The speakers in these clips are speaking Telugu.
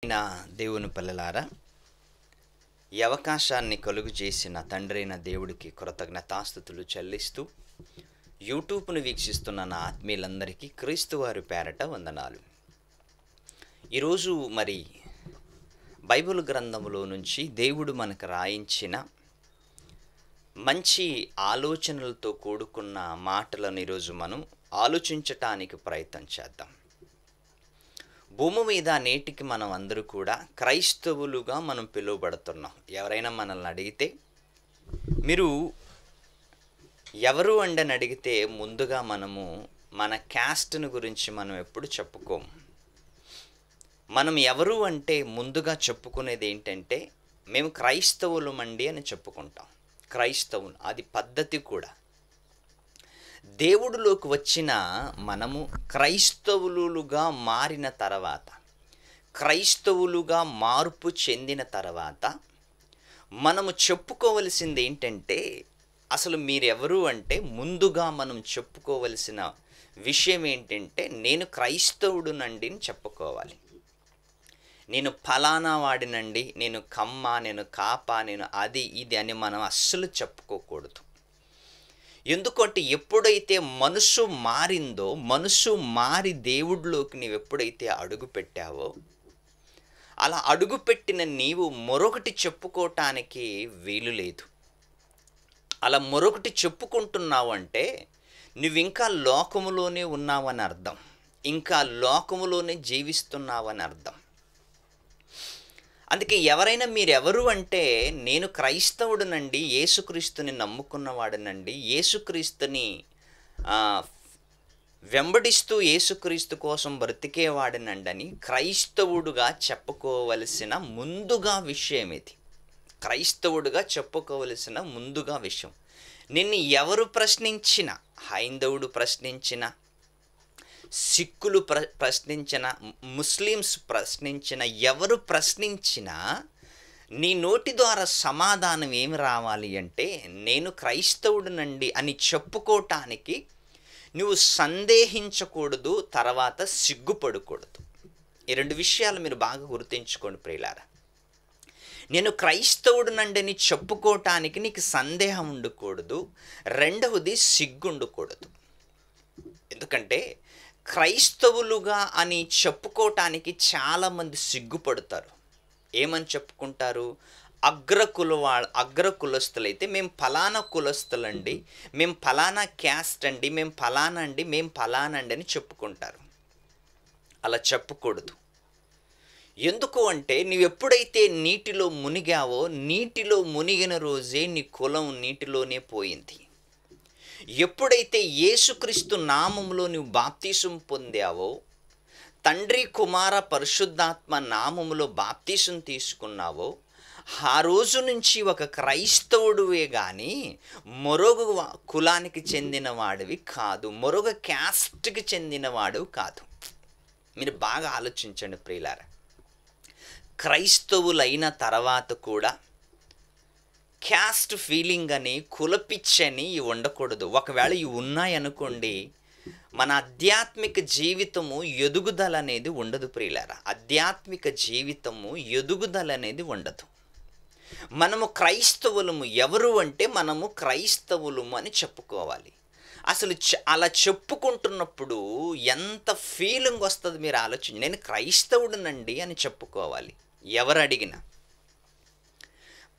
నా దేవుని పిల్లలారా, ఈ అవకాశాన్ని కలుగు చేసిన తండ్రైన దేవుడికి కృతజ్ఞతాస్తుతులు చెల్లిస్తూ యూట్యూబ్ను వీక్షిస్తున్న నా ఆత్మీయులందరికీ క్రీస్తు వారి పేరట వందనాలు. ఈరోజు మరి బైబిల్ గ్రంథములో నుంచి దేవుడు మనకు రాయించిన మంచి ఆలోచనలతో కూడుకున్న మాటలను ఈరోజు మనం ఆలోచించటానికి ప్రయత్నం చేద్దాం. భూమి మీద నేటికి మనం అందరూ కూడా క్రైస్తవులుగా మనం పిలువబడుతున్నాం. ఎవరైనా మనల్ని అడిగితే మీరు ఎవరు అని అడిగితే ముందుగా మనము మన క్యాస్ట్ను గురించి మనం ఎప్పుడు చెప్పుకోము. మనం ఎవరు అంటే ముందుగా చెప్పుకునేది ఏంటంటే మేము క్రైస్తవులమండి అని చెప్పుకుంటాం. క్రైస్తవులు, అది పద్ధతి కూడా. దేవుడిలోకి వచ్చిన మనము క్రైస్తవులుగా మారిన తర్వాత, క్రైస్తవులుగా మార్పు చెందిన తర్వాత మనము చెప్పుకోవలసింది ఏంటంటే, అసలు మీరెవరు అంటే ముందుగా మనం చెప్పుకోవలసిన విషయం ఏంటంటే నేను క్రైస్తవుడునండి అని చెప్పుకోవాలి. నేను ఫలానా వాడినండి, నేను కమ్మ, నేను కాప, నేను అది ఇది అని మనం అస్సలు చెప్పుకోకూడదు. ఎందుకంటే ఎప్పుడైతే మనసు మారిందో, మనసు మారి దేవుడిలోకి నీవు ఎప్పుడైతే అడుగు పెట్టావో, అలా అడుగుపెట్టిన నీవు మరొకటి చెప్పుకోవటానికి వీలు లేదు. అలా మరొకటి చెప్పుకుంటున్నావు అంటే నువ్వు ఇంకా లోకములోనే ఉన్నావని అర్థం, ఇంకా లోకములోనే జీవిస్తున్నావని అర్థం. అందుకే ఎవరైనా మీరెవరు అంటే నేను క్రైస్తవుడునండి, యేసుక్రీస్తుని నమ్ముకున్నవాడునండి, యేసుక్రీస్తుని వెంబడిస్తూ యేసుక్రీస్తు కోసం బ్రతికేవాడినండి అని క్రైస్తవుడుగా చెప్పుకోవలసిన ముందుగా విషయం ఇది. క్రైస్తవుడుగా చెప్పుకోవలసిన ముందుగా విషయం. నిన్ను ఎవరు ప్రశ్నించినా, హైందవుడు ప్రశ్నించిన, సిక్కులు ప్రశ్నించిన, ముస్లిమ్స్ ప్రశ్నించిన, ఎవరు ప్రశ్నించినా నీ నోటి ద్వారా సమాధానం ఏమి రావాలి అంటే నేను క్రైస్తవుడునండి అని చెప్పుకోవటానికి నువ్వు సందేహించకూడదు, తర్వాత సిగ్గుపడకూడదు. ఈ రెండు విషయాలు మీరు బాగా గుర్తుంచుకోండి ప్రియులారా. నేను క్రైస్తవుడునండి అని చెప్పుకోవటానికి నీకు సందేహం ఉండకూడదు, రెండవది సిగ్గు ఉండకూడదు. ఎందుకంటే క్రైస్తవులుగా అని చెప్పుకోవటానికి చాలామంది సిగ్గుపడతారు. ఏమని చెప్పుకుంటారు? అగ్ర కులస్తులైతే మేము ఫలానా కులస్తులండి, మేము ఫలానా క్యాస్ట్ అండి, మేము ఫలానా అండి, మేము ఫలానా అండి అని చెప్పుకుంటారు. అలా చెప్పకూడదు. ఎందుకు అంటే నువ్వు ఎప్పుడైతే నీటిలో మునిగావో, నీటిలో మునిగిన రోజే నీ కులం నీటిలోనే పోయింది. ఎప్పుడైతే యేసుక్రీస్తు నామములో నువ్వు బాప్తీసం పొందావో, తండ్రి కుమార పరిశుద్ధాత్మ నామములో బాప్తీసం తీసుకున్నావో, ఆ రోజు నుంచి ఒక క్రైస్తవుడివే కానీ మరొక కులానికి చెందిన వాడివి కాదు, మరొక క్యాస్ట్కి చెందిన వాడివి కాదు. మీరు బాగా ఆలోచించండి ప్రియులారా. క్రైస్తవులైన తర్వాత కూడా క్యాస్ట్ ఫీలింగ్ అని, కులపిచ్చని ఇవి ఉండకూడదు. ఒకవేళ ఇవి ఉన్నాయనుకోండి, మన ఆధ్యాత్మిక జీవితము ఎదుగుదల అనేది ఉండదు ప్రియులారా. ఆధ్యాత్మిక జీవితము ఎదుగుదల అనేది ఉండదు. మనము క్రైస్తవులము ఎవరు అంటే మనము క్రైస్తవులము అని చెప్పుకోవాలి. అసలు అలా చెప్పుకుంటున్నప్పుడు ఎంత ఫీలింగ్ వస్తుంది మీరు ఆలోచించి. నేను క్రైస్తవుడునండి అని చెప్పుకోవాలి. ఎవరు అడిగినా,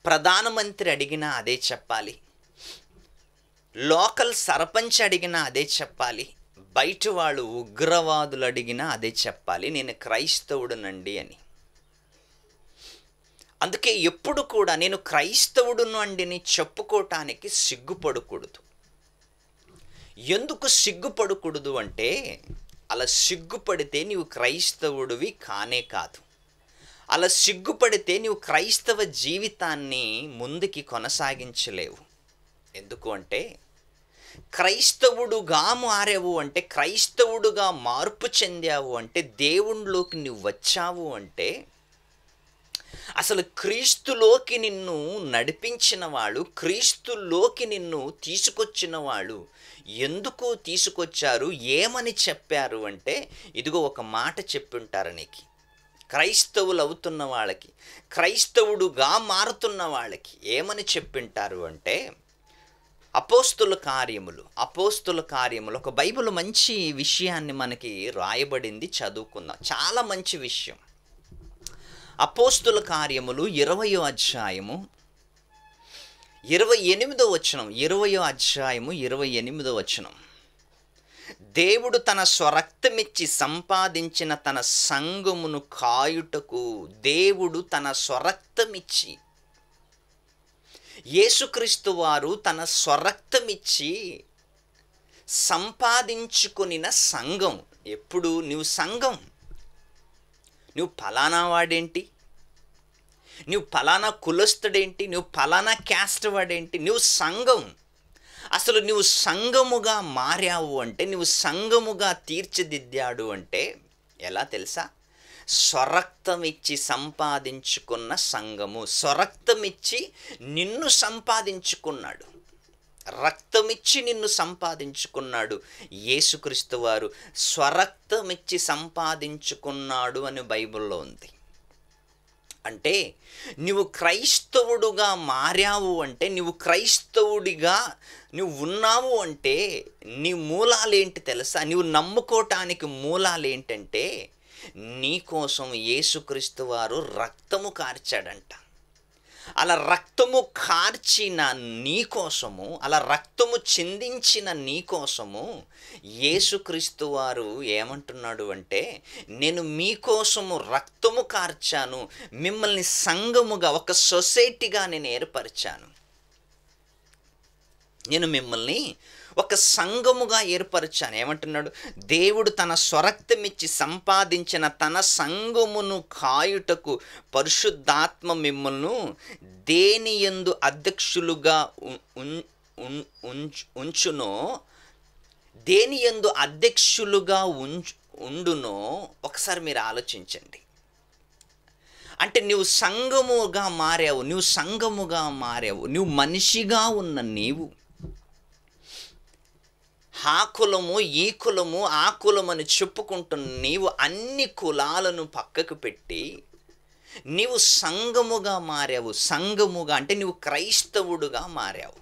ప్రధానమంత్రి అడిగినా అదే చెప్పాలి, లోకల్ సర్పంచ్ అడిగినా అదే చెప్పాలి, బయట వాళ్ళు ఉగ్రవాదులు అడిగినా అదే చెప్పాలి, నేను క్రైస్తవుడునండి అని. అందుకే ఎప్పుడు కూడా నేను క్రైస్తవుడునండి అని చెప్పుకోవటానికి సిగ్గుపడకూడదు. ఎందుకు సిగ్గుపడకూడదు అంటే అలా సిగ్గుపడితే నీవు క్రైస్తవుడివి కానే కాదు. అలా సిగ్గుపడితే నీవు క్రైస్తవ జీవితాన్ని ముందుకి కొనసాగించలేవు. ఎందుకు అంటే క్రైస్తవుడుగా మారావు అంటే, క్రైస్తవుడుగా మార్పు చెందావు అంటే, దేవునిలోకి నువ్వు వచ్చావు అంటే, అసలు క్రీస్తులోకి నిన్ను నడిపించిన వాడు, క్రీస్తులోకి నిన్ను తీసుకొచ్చిన వాడు ఎందుకు తీసుకొచ్చారు, ఏమని చెప్పారు అంటే, ఇదిగో ఒక మాట చెప్పుంటారు నీకు. క్రైస్తవులు అవుతున్న వాళ్ళకి, క్రైస్తవుడుగా మారుతున్న వాళ్ళకి ఏమని చెప్పింటారు అంటే, అపోస్తుల కార్యములు ఒక బైబిల్ మంచి విషయాన్ని మనకి రాయబడింది, చదువుకుందాం. చాలా మంచి విషయం. అపోస్తుల కార్యములు 20వ అధ్యాయము 28వ వచనం. 20వ అధ్యాయము 28వ వచనం. దేవుడు తన స్వరక్తమిచ్చి సంపాదించిన తన సంఘమును కాయుటకు, దేవుడు తన స్వరక్తమిచ్చి, యేసుక్రీస్తు వారు తన స్వరక్తమిచ్చి సంపాదించుకొనిన సంఘం. ఎప్పుడు నువ్వు సంఘం, నువ్వు ఫలానా వాడేంటి, నువ్వు ఫలానా కులస్తుడేంటి, నువ్వు ఫలానా క్యాస్ట్ వాడేంటి, నువ్వు సంఘం. అసలు నువ్వు సంఘముగా మారావు అంటే, నువ్వు సంఘముగా తీర్చిదిద్దాడు అంటే ఎలా తెలుసా? స్వరక్తమిచ్చి సంపాదించుకున్న సంఘము. స్వరక్తమిచ్చి నిన్ను సంపాదించుకున్నాడు, రక్తమిచ్చి నిన్ను సంపాదించుకున్నాడు యేసుక్రీస్తు వారు. స్వరక్తమిచ్చి సంపాదించుకున్నాడు అని బైబిల్లో ఉంది. అంటే నువ్వు క్రైస్తవుడుగా మారావు అంటే, నువ్వు క్రైస్తవుడిగా నువ్వు ఉన్నావు అంటే నీ మూలాలేంటి తెలుసా? నువ్వు నమ్ముకోవటానికి మూలాలేంటంటే, నీ కోసం యేసుక్రీస్తు వారు రక్తము కార్చాడంట. అలా రక్తము కార్చిన నీ కోసము, అలా రక్తము చిందించిన నీ కోసము యేసుక్రీస్తు వారు ఏమంటున్నాడు అంటే, నేను మీకోసము రక్తము కార్చాను, మిమ్మల్ని సంఘముగా, ఒక సొసైటీగా నేను ఏర్పరిచాను, నేను మిమ్మల్ని ఒక సంఘముగా ఏర్పరిచాను. ఏమంటున్నాడు? దేవుడు తన స్వరక్తమిచ్చి సంపాదించిన తన సంఘమును కాయుటకు పరిశుద్ధాత్మ మిమ్మల్ని దేని యందు అధ్యక్షులుగా ఉంచునో, దేని యందు అధ్యక్షులుగా ఉండునో ఒకసారి మీరు ఆలోచించండి. అంటే నువ్వు సంఘముగా మారావు, నువ్వు సంఘముగా మారావు. నువ్వు మనిషిగా ఉన్న నీవు ఆ కులము, ఈ కులము, ఆ కులమని చెప్పుకుంటున్న నీవు అన్ని కులాలను పక్కకు పెట్టి నీవు సంఘముగా మారావు. సంఘముగా అంటే నువ్వు క్రైస్తవుడుగా మారావు.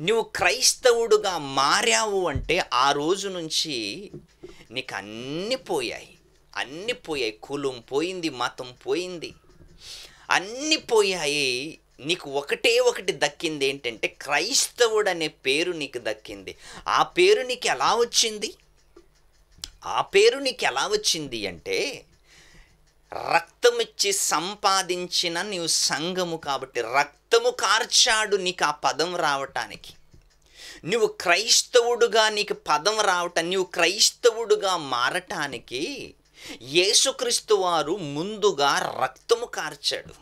నువ్వు క్రైస్తవుడుగా మారావు అంటే ఆ రోజు నుంచి నీకు అన్నీ పోయాయి. కులం పోయింది, మతం పోయింది, అన్నీ పోయాయి. నీకు ఒకటి దక్కింది ఏంటంటే, క్రైస్తవుడు అనే పేరు నీకు దక్కింది. ఆ పేరు నీకు ఎలా వచ్చింది అంటే, రక్తమిచ్చి సంపాదించిన నీవు సంఘము కాబట్టి రక్తము కార్చాడు నీకు ఆ పదం రావటానికి. నువ్వు క్రైస్తవుడుగా నీకు పదం రావటం, నువ్వు క్రైస్తవుడుగా మారటానికి యేసుక్రీస్తు వారు ముందుగా రక్తము కార్చాడు,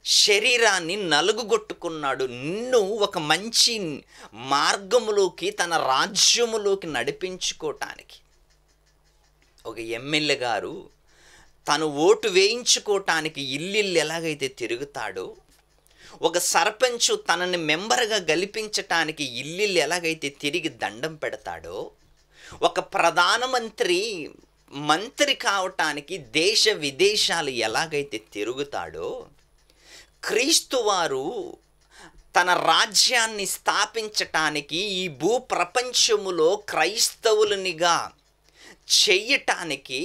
శరీరాన్ని నలుగుగొట్టుకున్నాడు, నిన్ను ఒక మంచి మార్గములోకి, తన రాజ్యములోకి నడిపించుకోవటానికి. ఒక ఎమ్మెల్యే గారు తను ఓటు వేయించుకోవటానికి ఇల్లు ఎలాగైతే తిరుగుతాడో, ఒక సర్పంచ్ తనని మెంబర్గా గెలిపించటానికి ఇల్లు ఎలాగైతే తిరిగి దండం పెడతాడో, ఒక ప్రధానమంత్రి మంత్రి కావటానికి దేశ విదేశాలు ఎలాగైతే తిరుగుతాడో, క్రీస్తు వారు తన రాజ్యాన్ని స్థాపించటానికి ఈ భూ ప్రపంచములో క్రైస్తవులనిగా చెయ్యటానికి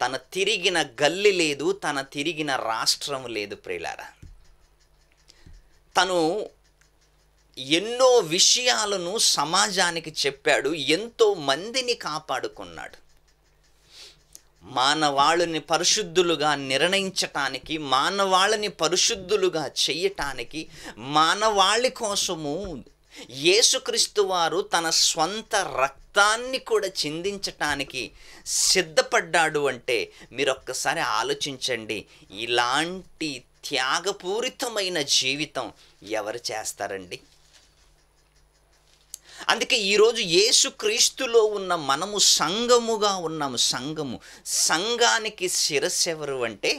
తన తిరిగిన గల్లి లేదు, తన తిరిగిన రాష్ట్రం లేదు ప్రియులారా. తను ఎన్నో విషయాలను సమాజానికి చెప్పాడు, ఎంతో మందిని కాపాడుకున్నాడు. మానవాళిని పరిశుద్ధులుగా నిర్ణయించటానికి, మానవాళిని పరిశుద్ధులుగా చెయ్యటానికి, మానవాళి కోసము యేసుక్రీస్తు వారు తన స్వంత రక్తాన్ని కూడా చిందించటానికి సిద్ధపడ్డాడు అంటే మీరు ఒక్కసారి ఆలోచించండి. ఇలాంటి త్యాగపూరితమైన జీవితం ఎవరు చేస్తారండి? అందుకే ఈరోజు యేసుక్రీస్తులో ఉన్న మనము సంఘముగా ఉన్నాము. సంఘానికి శిరస్సు ఎవరు అంటే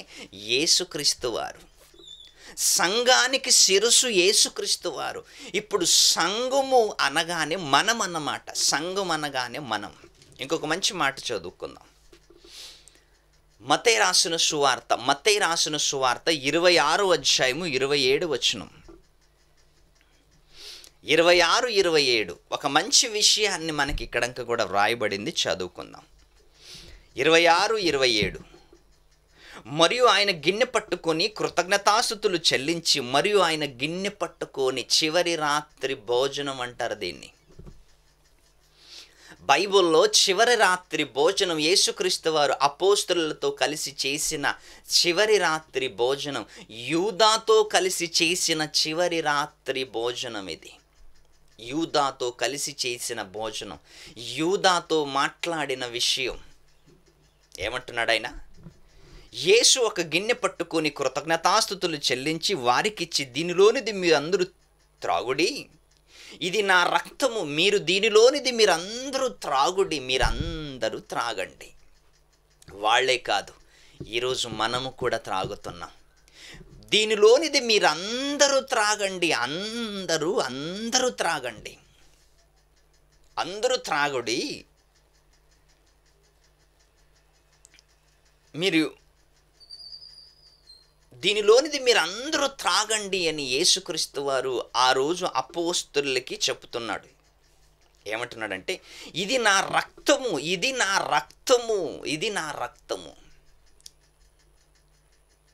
యేసుక్రీస్తు వారు. సంఘానికి శిరస్సు యేసుక్రీస్తు వారు. ఇప్పుడు సంఘము అనగానే మనం అన్నమాట. సంఘం అనగానే మనం. ఇంకొక మంచి మాట చదువుకుందాం. మత్తయి రాసిన సువార్త 26వ అధ్యాయము 27 వచనం. 26, 27 ఒక మంచి విషయాన్ని మనకి ఇక్కడంక కూడా వ్రాయబడింది, చదువుకుందాం. 26, 27. మరియు ఆయన గిన్నె పట్టుకొని కృతజ్ఞతాస్తుతులు చెల్లించి, మరియు ఆయన గిన్నె పట్టుకొని చివరి రాత్రి భోజనం అంటారు దీన్ని. బైబిల్లో చివరి రాత్రి భోజనం యేసుక్రీస్తు వారు అపోస్తలులతో కలిసి చేసిన చివరి రాత్రి భోజనం, యూదాతో కలిసి చేసిన చివరి రాత్రి భోజనం ఇది. యూదాతో కలిసి చేసిన భోజనం, యూదాతో మాట్లాడిన విషయం. ఏమంటున్నాడు ఆయన? యేసు ఒక గిన్నె పట్టుకొని కృతజ్ఞతాస్తుతులు చెల్లించి వారికిచ్చి, దీనిలోనిది మీరందరూ త్రాగుడి, ఇది నా రక్తము, మీరు దీనిలోనిది మీరందరూ త్రాగుడి, మీరందరూ త్రాగండి. వాళ్ళే కాదు, ఈరోజు మనము కూడా త్రాగుతున్నాం. దీనిలోనిది మీరందరూ త్రాగండి, అందరూ త్రాగండి, అందరూ త్రాగుడి. మీరు దీనిలోనిది మీరందరూ త్రాగండి అని యేసుక్రీస్తు వారు ఆ రోజు అపోస్తలులకి చెప్తున్నాడు. ఏమంటున్నాడంటే, ఇది నా రక్తము, ఇది నా రక్తము, ఇది నా రక్తము.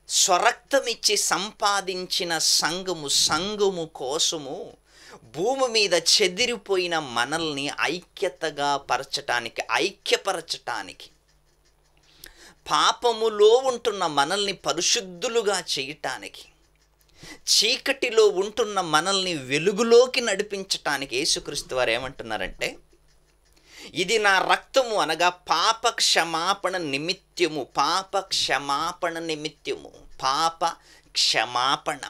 స్వరక్తమిచ్చి సంపాదించిన సంఘము కోసము భూమి మీద చెదిరిపోయిన మనల్ని ఐక్యపరచటానికి, పాపములో ఉంటున్న మనల్ని పరిశుద్ధులుగా చేయటానికి, చీకటిలో ఉంటున్న మనల్ని వెలుగులోకి నడిపించటానికి యేసుక్రీస్తు వారు ఏమంటున్నారంటే, ఇది నా రక్తము అనగా పాప క్షమాపణ నిమిత్తము, పాప క్షమాపణ.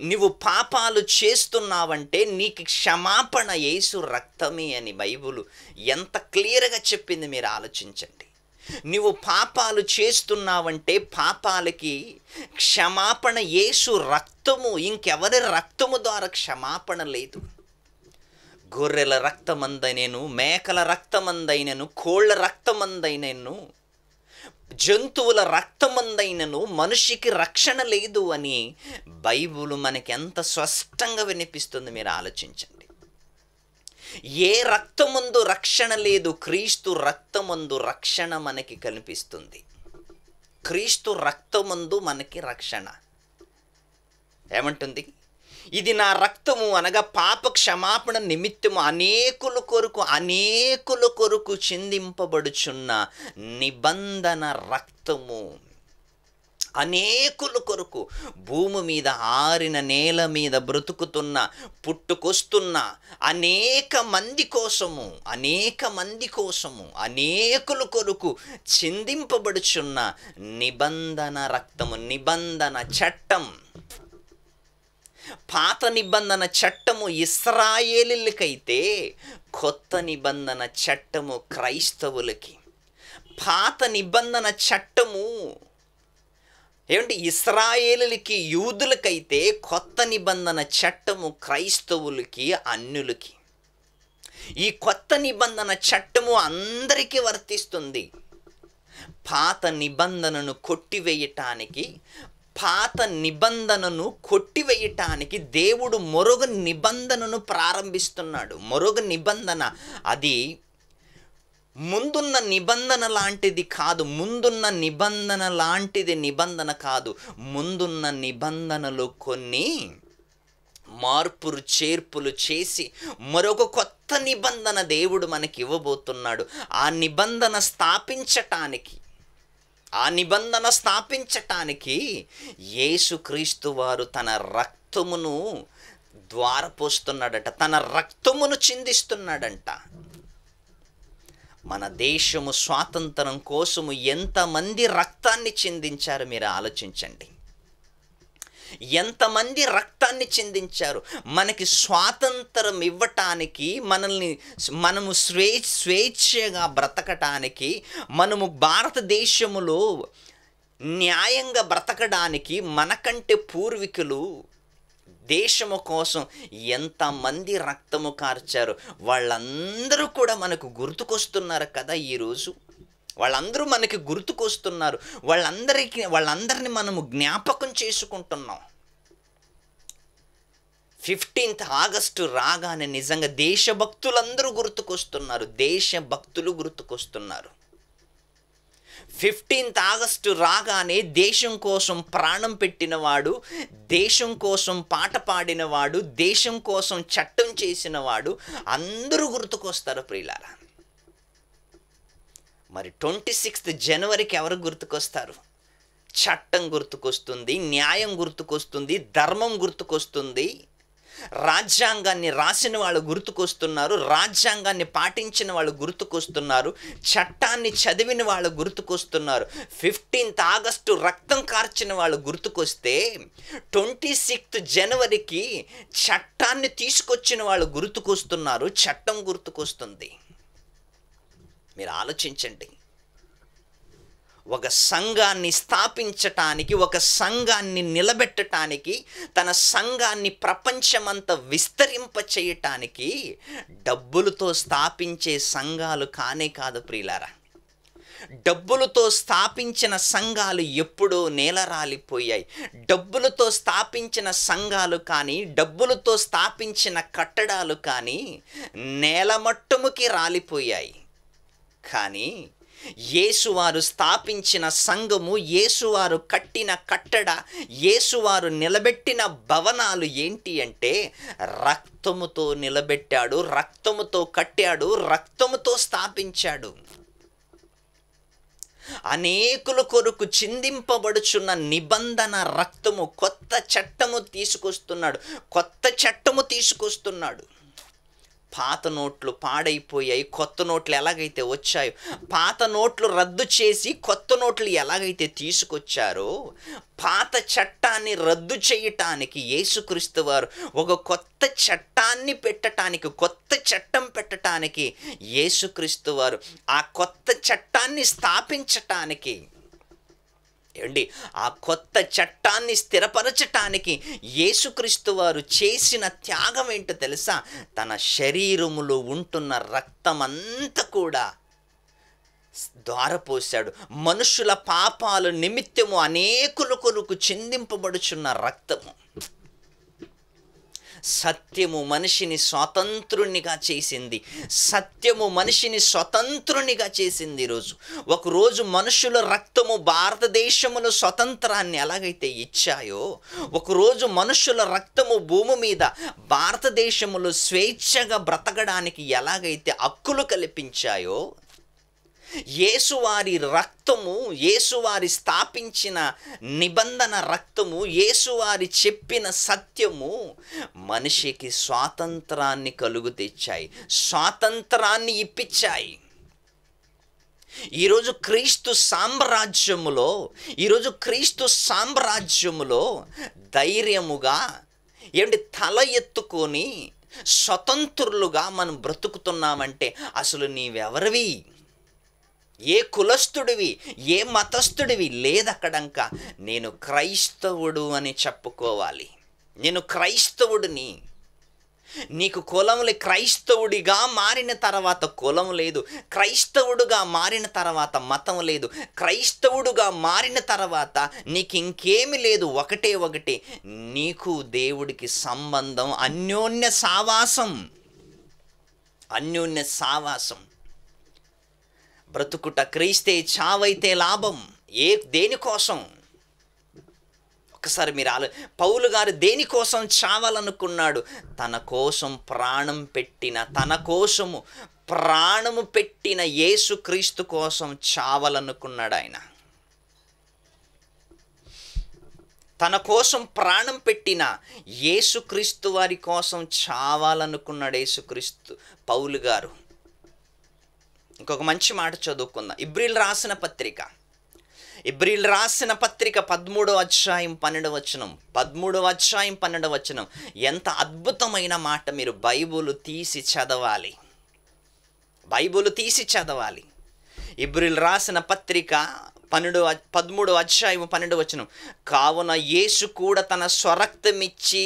నువ్వు పాపాలు చేస్తున్నావంటే నీకు క్షమాపణ యేసు రక్తమే అని బైబిల్ ఎంత క్లియర్గా చెప్పింది మీరు ఆలోచించండి. నువ్వు పాపాలు చేస్తున్నావంటే పాపాలకి క్షమాపణ యేసు రక్తము, ఇంకెవరి రక్తము ద్వారా క్షమాపణ లేదు. గొర్రెల రక్తమందైనను, మేకల రక్తమందైనను, కోళ్ళ రక్తమందైనను, జంతువుల రక్తమందైనను మనిషికి రక్షణ లేదు అని బైబిల్ మనకి ఎంత స్పష్టంగా వినిపిస్తుంది మీరు ఆలోచించండి. ఏ రక్తమందు రక్షణ లేదు, క్రీస్తు రక్తమందు రక్షణ మనకి కనిపిస్తుంది. క్రీస్తు రక్తమందు మనకి రక్షణ. ఏమంటుంది? ఇది నా రక్తము అనగా పాప క్షమాపణ నిమిత్తము అనేకుల కొరకు చిందింపబడుచున్న నిబంధన రక్తము. అనేకుల కొరకు, భూమి మీద ఆరిన నేల మీద బ్రతుకుతున్న, పుట్టుకొస్తున్న అనేక మంది కోసము, అనేకుల కొరకు చిందింపబడుచున్న నిబంధన రక్తము. నిబంధన చట్టం, పాత నిబంధన చట్టము ఇశ్రాయేలీయులకైతే, కొత్త నిబంధన చట్టము క్రైస్తవులకి. పాత నిబంధన చట్టము ఇశ్రాయేలులకి, యూదులకైతే, కొత్త నిబంధన చట్టము క్రైస్తవులకి, అన్యులకి. ఈ కొత్త నిబంధన చట్టము అందరికీ వర్తిస్తుంది. పాత నిబంధనను కొట్టివేయటానికి దేవుడు మరొక నిబంధనను ప్రారంభిస్తున్నాడు. మరొక నిబంధన, అది ముందున్న నిబంధన లాంటిది కాదు. ముందున్న నిబంధనలో కొన్ని మార్పులు చేర్పులు చేసి మరొక కొత్త నిబంధన దేవుడు మనకి ఇవ్వబోతున్నాడు. ఆ నిబంధన స్థాపించటానికి యేసుక్రీస్తు వారు తన రక్తమును ద్వారపోస్తున్నాడట, తన రక్తమును చిందిస్తున్నాడంట. మన దేశము స్వాతంత్రం కోసము ఎంతమంది రక్తాన్ని చిందించారు మీరు ఆలోచించండి. ఎంతమంది రక్తాన్ని చిందించారు మనకి స్వాతంత్రం ఇవ్వటానికి, మనము స్వేచ్ఛగా బ్రతకటానికి, మనము భారతదేశములో న్యాయంగా బ్రతకడానికి మనకంటే పూర్వీకులు దేశము కోసం ఎంతమంది రక్తము కార్చారు. వాళ్ళందరూ కూడా మనకు గుర్తుకొస్తున్నారు కదా ఈరోజు. వాళ్ళందరూ మనకి గుర్తుకొస్తున్నారు. వాళ్ళందరిని మనము జ్ఞాపకం చేసుకుంటున్నాం. 15th ఆగస్టు రాగానే నిజంగా దేశభక్తులందరూ గుర్తుకొస్తున్నారు. దేశభక్తులు గుర్తుకొస్తున్నారు. 15th ఆగస్టు రాగానే దేశం కోసం ప్రాణం పెట్టినవాడు, దేశం కోసం పాట పాడినవాడు, దేశం కోసం చట్టం చేసినవాడు అందరూ గుర్తుకొస్తారు ప్రియులారా. మరి 26th జనవరికి ఎవరు గుర్తుకొస్తారు? చట్టం గుర్తుకొస్తుంది, న్యాయం గుర్తుకొస్తుంది, ధర్మం గుర్తుకొస్తుంది, రాజ్యాంగాన్ని రాసిన వాళ్ళు గుర్తుకొస్తున్నారు, రాజ్యాంగాన్ని పాటించిన వాళ్ళు గుర్తుకొస్తున్నారు, చట్టాన్ని చదివిన వాళ్ళు గుర్తుకొస్తున్నారు. 15th ఆగస్టు రక్తం కార్చిన వాళ్ళు గుర్తుకొస్తే 26th జనవరికి చట్టాన్ని తీసుకొచ్చిన వాళ్ళు గుర్తుకొస్తున్నారు, చట్టం గుర్తుకొస్తుంది. మీరు ఆలోచించండి. ఒక సంఘాన్ని స్థాపించటానికి, ఒక సంఘాన్ని నిలబెట్టడానికి, తన సంఘాన్ని ప్రపంచమంతా విస్తరింప చేయటానికి డబ్బులతో స్థాపించే సంఘాలు కానే కాదు ప్రియులారా. డబ్బులతో స్థాపించిన సంఘాలు ఎప్పుడో నేలరాలిపోయాయి. డబ్బులతో స్థాపించిన సంఘాలు కానీ, డబ్బులతో స్థాపించిన కట్టడాలు కానీ నేలమట్టముకి రాలిపోయాయి. కానీ యేసువారు స్థాపించిన సంఘము, యేసువారు కట్టిన కట్టడ, యేసువారు నిలబెట్టిన భవనాలు ఏంటి అంటే రక్తముతో నిలబెట్టాడు, రక్తముతో కట్టాడు, రక్తముతో స్థాపించాడు. అనేకుల కొరకు చిందింపబడుచున్న నిబంధన రక్తము, కొత్త చట్టము తీసుకొస్తున్నాడు. పాత నోట్లు పాడైపోయాయి, కొత్త నోట్లు ఎలాగైతే వచ్చాయో, పాత నోట్లు రద్దు చేసి కొత్త నోట్లు ఎలాగైతే తీసుకొచ్చారో, పాత చట్టాన్ని రద్దు చేయటానికి యేసుక్రీస్తు వారు ఒక కొత్త చట్టాన్ని పెట్టటానికి, కొత్త చట్టం పెట్టటానికి యేసుక్రీస్తు వారు ఆ కొత్త చట్టాన్ని స్థాపించటానికి, ఏమండి, ఆ కొత్త చట్టాన్ని స్థిరపరచటానికి యేసుక్రీస్తు వారు చేసిన త్యాగం ఏంటో తెలుసా? తన శరీరములో ఉంటున్న రక్తమంతా కూడా ధారపోశాడు. మనుషుల పాపాల నిమిత్తము అనేకుల కొరకు చిందింపబడుచున్న రక్తము. సత్యము మనిషిని స్వతంత్రునిగా చేసింది. సత్యము మనిషిని స్వతంత్రునిగా చేసింది. ఒకరోజు మనుషుల రక్తము భారతదేశములో స్వతంత్రాన్ని ఎలాగైతే ఇచ్చాయో, ఒకరోజు మనుషుల రక్తము భూమి మీద భారతదేశములో స్వేచ్ఛగా బ్రతకడానికి ఎలాగైతే హక్కులు కల్పించాయో, యేసువారి రక్తము, యేసువారి స్థాపించిన నిబంధన రక్తము, యేసువారి చెప్పిన సత్యము మనిషికి స్వాతంత్రాన్ని కలుగు తెచ్చాయి, స్వాతంత్రాన్ని ఇప్పించాయి. ఈరోజు క్రీస్తు సామ్రాజ్యములో ధైర్యముగా తల ఎత్తుకొని స్వతంత్రులుగా మనం బ్రతుకుతున్నామంటే అసలు నీవెవరివి, ఏ కులస్థుడివి, ఏ మతస్థుడివి లేదక్కడంక. నేను క్రైస్తవుడు అని చెప్పుకోవాలి. నేను క్రైస్తవుడిని. నీకు కులములు, క్రైస్తవుడిగా మారిన తర్వాత కులం లేదు, క్రైస్తవుడుగా మారిన తర్వాత మతం లేదు, క్రైస్తవుడుగా మారిన తర్వాత నీకు ఇంకేమి లేదు. ఒకటే నీకు దేవుడికి సంబంధం, అన్యోన్య సావాసం. బ్రతుకుట క్రీస్తే, చావైతే లాభం. దేనికోసం? ఒకసారి మీరు పౌలు గారు దేనికోసం చావాలనుకున్నాడు? తన కోసం ప్రాణము పెట్టిన యేసుక్రీస్తు కోసం చావాలనుకున్నాడు ఆయన. తన కోసం ప్రాణం పెట్టిన యేసుక్రీస్తు వారి కోసం చావాలనుకున్నాడు యేసుక్రీస్తు పౌలు గారు. ఇంకొక మంచి మాట చదువుకుందాం. ఇబ్రీలు రాసిన పత్రిక 13వ అధ్యాయం 12వ వచనం. ఎంత అద్భుతమైన మాట! మీరు బైబిల్ తీసి చదవాలి. ఇబ్రీలు రాసిన పత్రిక 13వ అధ్యాయం 12వ వచనం. కావున యేసు కూడా తన స్వరక్తమిచ్చి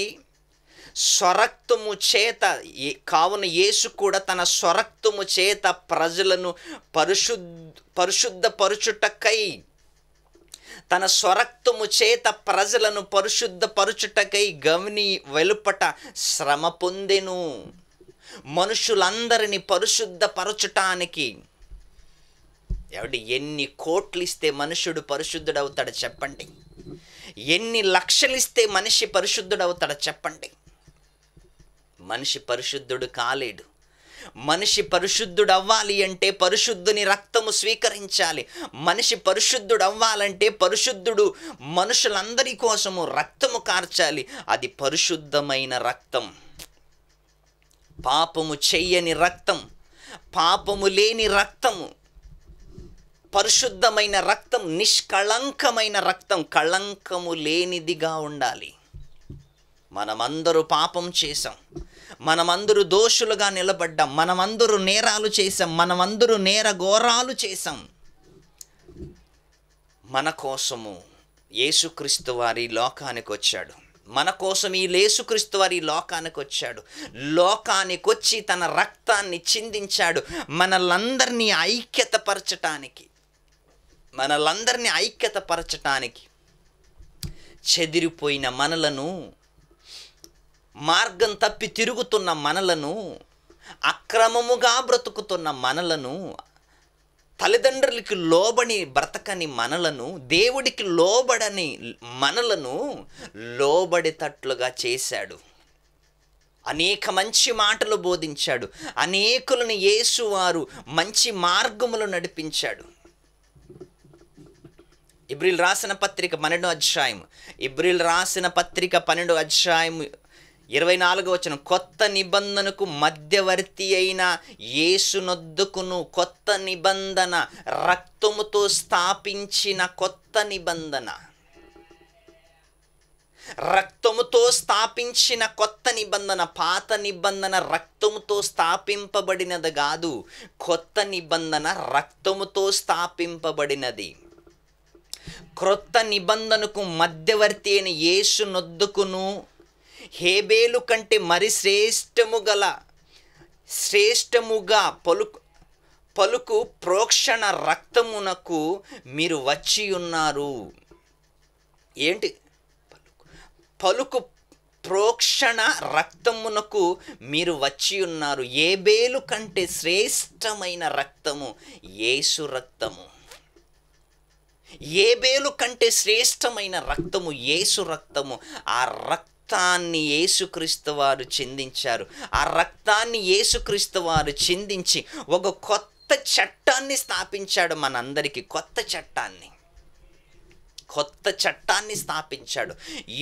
స్వరక్తము చేత కావున యేసు కూడా తన స్వరక్తము చేత ప్రజలను పరిశుద్ధపరచుటకై తన స్వరక్తము చేత ప్రజలను పరిశుద్ధపరచుటకై గవిని వెలుపట శ్రమ పొందెను. మనుషులందరినీ పరిశుద్ధపరచటానికి. ఎన్ని కోట్లు ఇస్తే మనుషుడు పరిశుద్ధుడవుతాడు చెప్పండి? ఎన్ని లక్షలు ఇస్తే మనిషి పరిశుద్ధుడవుతాడో చెప్పండి? మనిషి పరిశుద్ధుడు కాలేడు. మనిషి పరిశుద్ధుడు అవ్వాలి అంటే పరిశుద్ధుని రక్తము స్వీకరించాలి. మనిషి పరిశుద్ధుడు అవ్వాలంటే పరిశుద్ధుడు మనుషులందరి కోసము రక్తము కార్చాలి. అది పరిశుద్ధమైన రక్తం, పాపము చెయ్యని రక్తం, పాపము లేని రక్తము, పరిశుద్ధమైన రక్తం, నిష్కళంకమైన రక్తం, కళంకము లేనిదిగా ఉండాలి. మనమందరూ పాపం చేశాం, మనమందరూ దోషులుగా నిలబడ్డాం, మనమందరూ నేరాలు చేశాం, మనమందరూ నేరఘోరాలు చేశాం. మన కోసము యేసుక్రీస్తు వారి లోకానికి వచ్చాడు. మన కోసం ఈ యేసుక్రీస్తు వారి లోకానికి వచ్చాడు. లోకానికి వచ్చి తన రక్తాన్ని చిందించాడు మనలందరినీ ఐక్యతపరచటానికి. చెదిరిపోయిన మనలను, మార్గం తప్పి తిరుగుతున్న మనలను, అక్రమముగా బ్రతుకుతున్న మనలను, తల్లిదండ్రులకి లోబడి బ్రతకని మనలను, దేవుడికి లోబడని మనలను లోబడేటట్లుగా చేశాడు. అనేక మంచి మాటలు బోధించాడు. అనేకులను యేసువారు మంచి మార్గములు నడిపించాడు. ఇబ్రీలు రాసిన పత్రిక 12వ అధ్యాయం, 24వ వచనం, కొత్త నిబంధనకు మధ్యవర్తి అయిన యేసునొద్దకును కొత్త నిబంధన రక్తముతో స్థాపించిన కొత్త నిబంధన, రక్తముతో స్థాపించిన కొత్త నిబంధన. పాత నిబంధన రక్తముతో స్థాపింపబడినది కాదు, కొత్త నిబంధన రక్తముతో స్థాపింపబడినది. క్రొత్త నిబంధనకు మధ్యవర్తి అయిన యేసునొద్దకును హేబేలు కంటే మరి శ్రేష్టముగా పలుకు ప్రోక్షణ రక్తమునకు మీరు వచ్చి ఉన్నారు. ఏంటి? పలుకు ప్రోక్షణ రక్తమునకు మీరు వచ్చి ఉన్నారు. హేబేలు కంటే శ్రేష్టమైన రక్తము యేసు రక్తము. హేబేలు కంటే శ్రేష్టమైన రక్తము యేసు రక్తము. ఆ రక్తాన్ని యేసుక్రీస్తు వారు చిందించారు. ఆ రక్తాన్ని యేసుక్రీస్తు వారు చిందించి ఒక కొత్త చట్టాన్ని స్థాపించాడు. మనందరికీ కొత్త చట్టాన్ని స్థాపించాడు.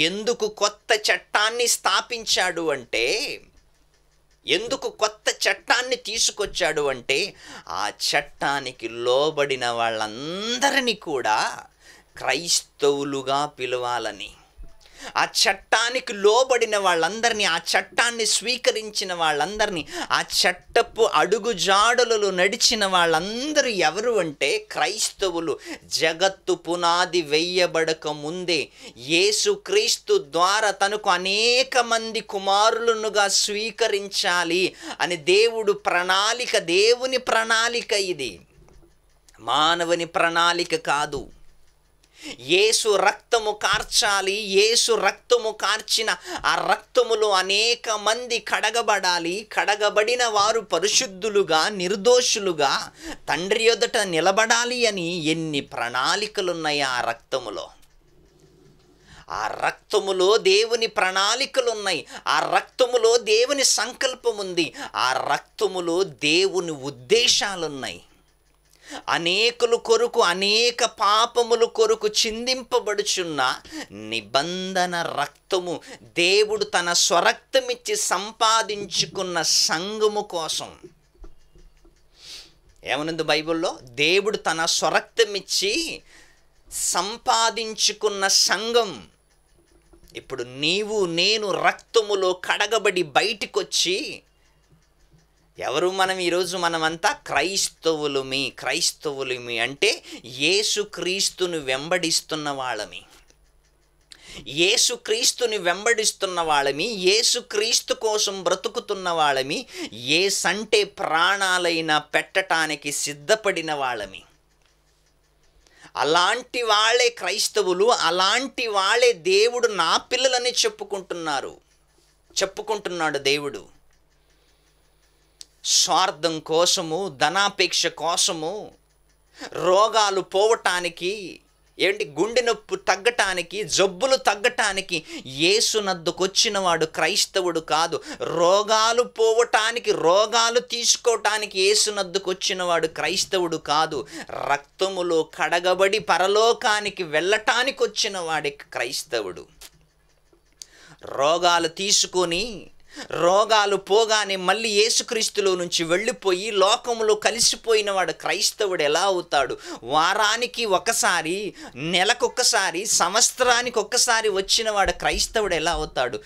ఎందుకు కొత్త చట్టాన్ని స్థాపించాడు అంటే, ఎందుకు కొత్త చట్టాన్ని తీసుకొచ్చాడు అంటే, ఆ చట్టానికి లోబడిన వాళ్ళందరినీ కూడా క్రైస్తవులుగా పిలవాలని. ఆ చట్టానికి లోబడిన వాళ్ళందరినీ, ఆ చట్టాన్ని స్వీకరించిన వాళ్ళందరినీ, ఆ చట్టపు అడుగుజాడలలో నడిచిన వాళ్ళందరూ ఎవరు అంటే క్రైస్తవులు. జగత్తు పునాది వేయబడక ముందే యేసుక్రీస్తు ద్వారా తనకు అనేక మంది కుమారులనుగా స్వీకరించాలి అని దేవుని ప్రణాళిక ఇది. మానవుని ప్రణాళిక కాదు. యేసు రక్తము కార్చాలి. యేసు రక్తము కార్చిన ఆ రక్తములో అనేక మంది కడగబడాలి. కడగబడిన వారు పరిశుద్ధులుగా, నిర్దోషులుగా తండ్రి ఎదుట నిలబడాలి అని ఎన్ని ప్రణాళికలున్నాయి ఆ రక్తములో. ఆ రక్తములో దేవుని ప్రణాళికలున్నాయి. ఆ రక్తములో దేవుని సంకల్పం ఉంది. ఆ రక్తములో దేవుని ఉద్దేశాలున్నాయి. అనేకుల కొరకు, అనేక పాపముల కొరకు చిందింపబడుచున్న నిబంధన రక్తము దేవుడు తన స్వరక్తమిచ్చి సంపాదించుకున్న సంఘము కోసం. ఏమనుంది బైబిల్లో? దేవుడు తన స్వరక్తమిచ్చి సంపాదించుకున్న సంఘం. ఇప్పుడు నీవు నేను రక్తములో కడగబడి బయటికొచ్చి, ఎవరు మనం? ఈరోజు మనమంతా క్రైస్తవులమి అంటే యేసుక్రీస్తును వెంబడిస్తున్న వాళ్ళమి. యేసుక్రీస్తుని వెంబడిస్తున్న వాళ్ళమి, యేసుక్రీస్తు కోసం బ్రతుకుతున్న వాళ్ళమి, యేసంటే ప్రాణాలైనా పెట్టటానికి సిద్ధపడిన వాళ్ళమి. అలాంటి వాళ్ళే క్రైస్తవులు, అలాంటి వాళ్ళే దేవుడు నా పిల్లలని చెప్పుకుంటున్నాడు దేవుడు. స్వార్థం కోసము, ధనాపేక్ష కోసము, రోగాలు పోవటానికి, గుండె నొప్పి తగ్గటానికి, జబ్బులు తగ్గటానికి యేసునద్దకొచ్చిన వాడు క్రైస్తవుడు కాదు. రోగాలు పోవటానికి, రోగాలు తీసుకోవటానికి యేసునద్దకొచ్చిన వాడు క్రైస్తవుడు కాదు. రక్తములో కడగబడి పరలోకానికి వెళ్ళటానికి వచ్చిన వాడే క్రైస్తవుడు. రోగాలు తీసుకొని, రోగాలు పోగానే మళ్ళీ యేసుక్రీస్తులో నుంచి వెళ్ళిపోయి లోకములో కలిసిపోయిన వాడు క్రైస్తవుడు ఎలా అవుతాడు? వారానికి ఒకసారి, నెలకొకసారి, సంవత్సరానికి ఒక్కసారి వచ్చిన వాడు క్రైస్తవుడు ఎలా అవుతాడు?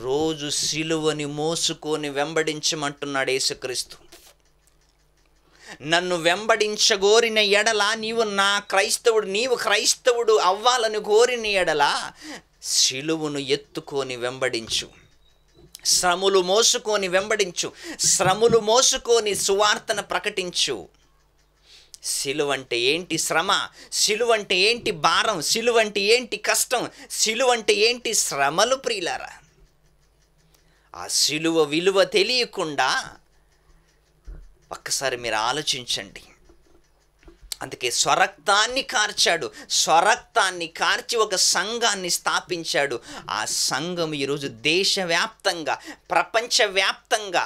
రోజు సిలువని మోసుకొని వెంబడించమంటున్నాడు యేసుక్రీస్తు. నన్ను వెంబడించగోరిన ఎడల నీవు క్రైస్తవుడు అవ్వాలని కోరిన ఎడల సిలువను ఎత్తుకొని వెంబడించు, శ్రమలు మోసుకొని వెంబడించు, శ్రమలు మోసుకొని సువార్తను ప్రకటించు. సిలువంటే ఏంటి శ్రమ, సిలువంటే ఏంటి భారం, సిలువంటే ఏంటి కష్టం, సిలువంటే ఏంటి శ్రమలు ప్రియులారా. ఆ సిలువ విలువ తెలియకుండా ఒక్కసారి మీరు ఆలోచించండి. అందుకే స్వరక్తాన్ని కార్చి ఒక సంఘాన్ని స్థాపించాడు. ఆ సంఘం ఈరోజు దేశవ్యాప్తంగా, ప్రపంచవ్యాప్తంగా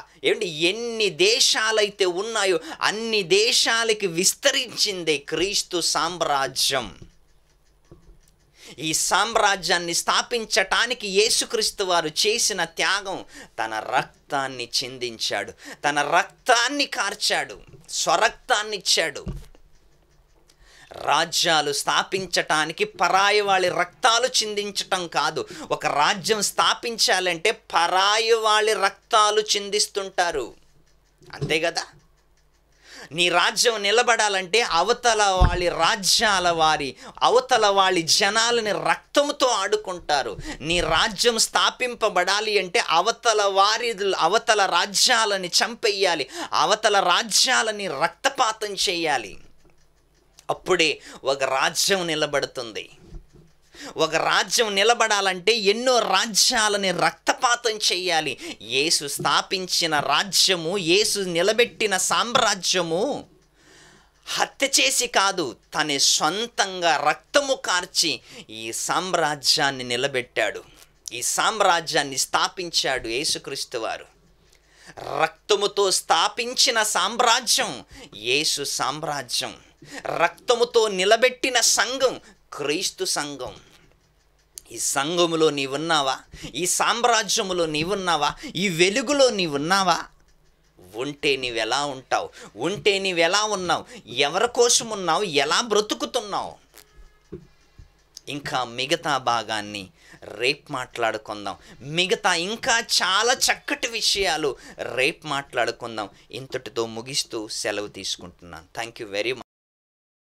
ఎన్ని దేశాలైతే ఉన్నాయో అన్ని దేశాలకి విస్తరించిందే క్రీస్తు సామ్రాజ్యం. ఈ సామ్రాజ్యాన్ని స్థాపించటానికి యేసుక్రీస్తు వారు చేసిన త్యాగం, తన రక్తాన్ని చిందించాడు, తన రక్తాన్ని కార్చాడు, స్వరక్తాన్ని ఇచ్చాడు. రాజ్యాలు స్థాపించటానికి పరాయి వాళ్ళ రక్తాలు చిందించటం కాదు. ఒక రాజ్యం స్థాపించాలంటే పరాయి వాళ్ళ రక్తాలు చిందిస్తుంటారు, అంతే కదా. నీ రాజ్యం నిలబడాలంటే అవతల వాళ్ళ జనాలని రక్తంతో ఆడుకుంటారు. నీ రాజ్యం స్థాపింపబడాలి అంటే అవతల రాజ్యాలని చంపేయాలి, అవతల రాజ్యాలని రక్తపాతం చేయాలి. అప్పుడే ఒక రాజ్యం నిలబడుతుంది. ఒక రాజ్యం నిలబడాలంటే ఎన్నో రాజ్యాలని రక్తపాతం చేయాలి. యేసు స్థాపించిన రాజ్యము, యేసు నిలబెట్టిన సామ్రాజ్యము హత్య చేసి కాదు, తన సొంతంగా రక్తము కార్చి ఈ సామ్రాజ్యాన్ని నిలబెట్టాడు, ఈ సామ్రాజ్యాన్ని స్థాపించాడు యేసుక్రీస్తు వారు. రక్తముతో స్థాపించిన సామ్రాజ్యం యేసు సామ్రాజ్యం. రక్తముతో నిలబెట్టిన సంఘం క్రీస్తు సంఘం. ఈ సంఘములో నీవున్నావా? ఈ సామ్రాజ్యములో నీవున్నావా? ఈ వెలుగులో నీవున్నావా? ఉంటే నీవెలా ఉంటావు? ఉంటే నీవెలా ఉన్నావు? ఎవరి కోసం ఉన్నావు? ఎలా బ్రతుకుతున్నావు? ఇంకా మిగతా భాగాన్ని రేపు మాట్లాడుకుందాం. మిగతా ఇంకా చాలా చక్కటి విషయాలు రేపు మాట్లాడుకుందాం. ఇంతటితో ముగిస్తూ సెలవు తీసుకుంటున్నాను. Thank you very much.